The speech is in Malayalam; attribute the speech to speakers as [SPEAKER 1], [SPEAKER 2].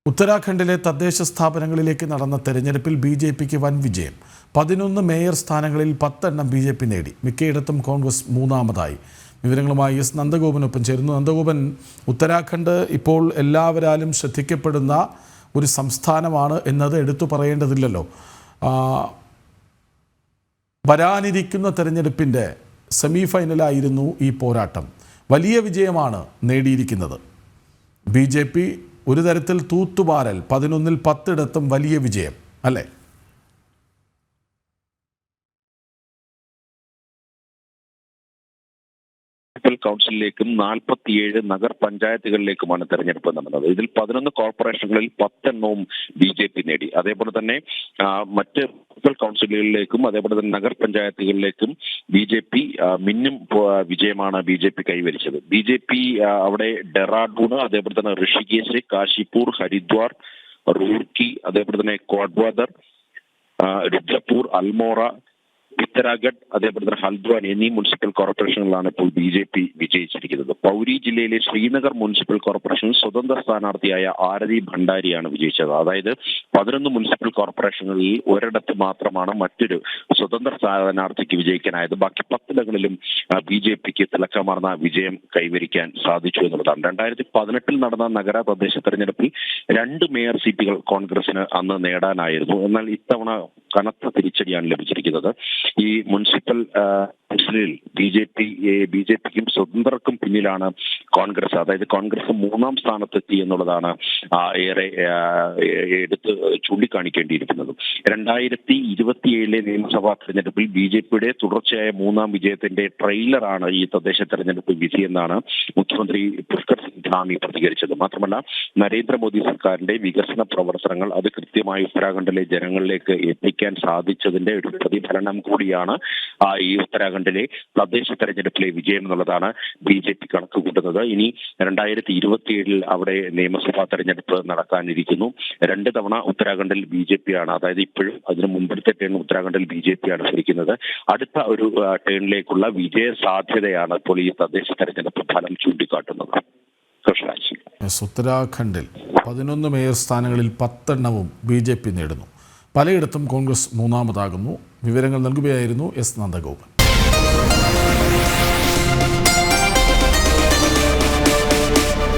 [SPEAKER 1] ഉത്തരാഖണ്ഡിലെ തദ്ദേശ സ്ഥാപനങ്ങളിലേക്ക് നടന്ന തെരഞ്ഞെടുപ്പിൽ ബി.ജെ.പിക്ക് വൻ വിജയം. 11 മേയർ സ്ഥാനങ്ങളിൽ 10 എണ്ണം ബി.ജെ.പി നേടി. മിക്കയിടത്തും കോൺഗ്രസ് മൂന്നാമതായി. വിവരങ്ങളുമായി എസ് നന്ദഗോപനൊപ്പം ചേരുന്നു. നന്ദഗോപൻ, ഉത്തരാഖണ്ഡ് ഇപ്പോൾ എല്ലാവരാലും ശ്രദ്ധിക്കപ്പെടുന്ന ഒരു സംസ്ഥാനമാണ് എന്നത് എടുത്തു പറയേണ്ടതില്ലല്ലോ. വരാനിരിക്കുന്ന തെരഞ്ഞെടുപ്പിൻ്റെ സെമി ഫൈനലായിരുന്നു ഈ പോരാട്ടം. വലിയ വിജയമാണ് നേടിയിരിക്കുന്നത്. ബി.ജെ.പി ഒരു തരത്തിൽ തൂത്തുപാരൽ, 11-ൽ 10 ഇടത്തും വലിയ വിജയം അല്ലേ?
[SPEAKER 2] കൗൺസിലിലേക്കും 47 നഗർ പഞ്ചായത്തുകളിലേക്കുമാണ് തെരഞ്ഞെടുപ്പ് നടന്നത്. ഇതിൽ 11 കോർപ്പറേഷനുകളിൽ 10 എണ്ണവും ബി.ജെ.പി നേടി. അതേപോലെ തന്നെ മറ്റ് കൗൺസിലുകളിലേക്കും അതേപോലെ തന്നെ നഗർ പഞ്ചായത്തുകളിലേക്കും ബി.ജെ.പി മിന്നും വിജയമാണ് ബി.ജെ.പി കൈവരിച്ചത്. ബി.ജെ.പി അവിടെ ഡെറാഡൂൺ, അതേപോലെ തന്നെ ഋഷികേശ്, കാശിപൂർ, ഹരിദ്വാർ, റൂർക്കി, അതേപോലെ തന്നെ കോട്വാദർ, രുദ്രപൂർ, അൽമോറ, പിത്തരാഗഡ്, അതേപോലെ തന്നെ ഹൽദ്വാനി എന്നീ മുനിസിപ്പൽ കോർപ്പറേഷനുകളാണ് ഇപ്പോൾ ബി.ജെ.പി വിജയിച്ചിരിക്കുന്നത്. പൗരി ജില്ലയിലെ ശ്രീനഗർ മുനിസിപ്പൽ കോർപ്പറേഷനിൽ സ്വതന്ത്ര സ്ഥാനാർത്ഥിയായ ആരതി ഭണ്ഡാരിയാണ് വിജയിച്ചത്. അതായത് 11 മുനിസിപ്പൽ കോർപ്പറേഷനുകളിൽ ഒരിടത്ത് മാത്രമാണ് മറ്റൊരു സ്വതന്ത്ര സ്ഥാനാർത്ഥിക്ക് വിജയിക്കാനായത്. ബാക്കി 10 ഇടങ്ങളിലും ബി.ജെ.പിക്ക് തിളക്കമാർന്ന വിജയം കൈവരിക്കാൻ സാധിച്ചു എന്നുള്ളതാണ്. 2018 നടന്ന നഗര തദ്ദേശ തെരഞ്ഞെടുപ്പിൽ 2 മേയർ സീറ്റുകൾ കോൺഗ്രസിന് അന്ന് നേടാനായിരുന്നു. എന്നാൽ ഇത്തവണ കനത്ത തിരിച്ചടിയാണ് ലഭിച്ചിരിക്കുന്നത്. ഈ മുനിസിപ്പൽ കൗൺസിലിൽ ബി.ജെ.പിക്കും സ്വതന്ത്രർക്കും പിന്നിലാണ് കോൺഗ്രസ്. അതായത് കോൺഗ്രസ് 3-ാം സ്ഥാനത്തെത്തി എന്നുള്ളതാണ് ഏറെ എടുത്ത് ചൂണ്ടിക്കാണിക്കേണ്ടിയിരിക്കുന്നത്. 2027 നിയമസഭാ തെരഞ്ഞെടുപ്പിൽ ബി.ജെ.പിയുടെ തുടർച്ചയായ 3-ാം വിജയത്തിന്റെ ട്രെയിലറാണ് ഈ തദ്ദേശ തെരഞ്ഞെടുപ്പ് വിധിയെന്നാണ് മുഖ്യമന്ത്രി പുഷ്കർ സിംഗ് ധാമി പ്രതികരിച്ചത്. മാത്രമല്ല, നരേന്ദ്രമോദി സർക്കാരിന്റെ വികസന പ്രവർത്തനങ്ങൾ അത് കൃത്യമായി ഉത്തരാഖണ്ഡിലെ ജനങ്ങളിലേക്ക് എത്തിക്കാൻ സാധിച്ചതിന്റെ ഒരു പ്രതിഫലനം കൂടിയാണ് ഈ ഉത്തരാഖണ്ഡിലെ തദ്ദേശ തെരഞ്ഞെടുപ്പിലെ വിജയം എന്നുള്ളതാണ് ബി.ജെ.പി കണക്ക് കൂട്ടുന്നത്. ഇനി 2027 അവിടെ നിയമസഭാ തെരഞ്ഞെടുപ്പ് നടക്കാനിരിക്കുന്നു. 2 തവണ ഉത്തരാഖണ്ഡിൽ ബി.ജെ.പിയാണ്, അതായത് ഇപ്പോഴും അതിന് മുമ്പത്തെ ടേൺ ഉത്തരാഖണ്ഡിൽ ബി.ജെ.പിയാണ് ഭരിക്കുന്നത്. അടുത്ത ഒരു ടേണിലേക്കുള്ള വിജയ സാധ്യതയാണ് ഇപ്പോൾ ഈ തദ്ദേശ തെരഞ്ഞെടുപ്പ് ഫലം ചൂണ്ടിക്കാട്ടുന്നത്.
[SPEAKER 1] ഉത്തരാഖണ്ഡിൽ 11 മേയർ സ്ഥാനങ്ങളിൽ 10 എണ്ണവും ബി.ജെ.പി നേടുന്നു. പലയിടത്തും കോൺഗ്രസ് മൂന്നാമതാകുന്നു. വിവരങ്ങൾ നൽകുകയായിരുന്നു എസ് നന്ദഗോപൻ.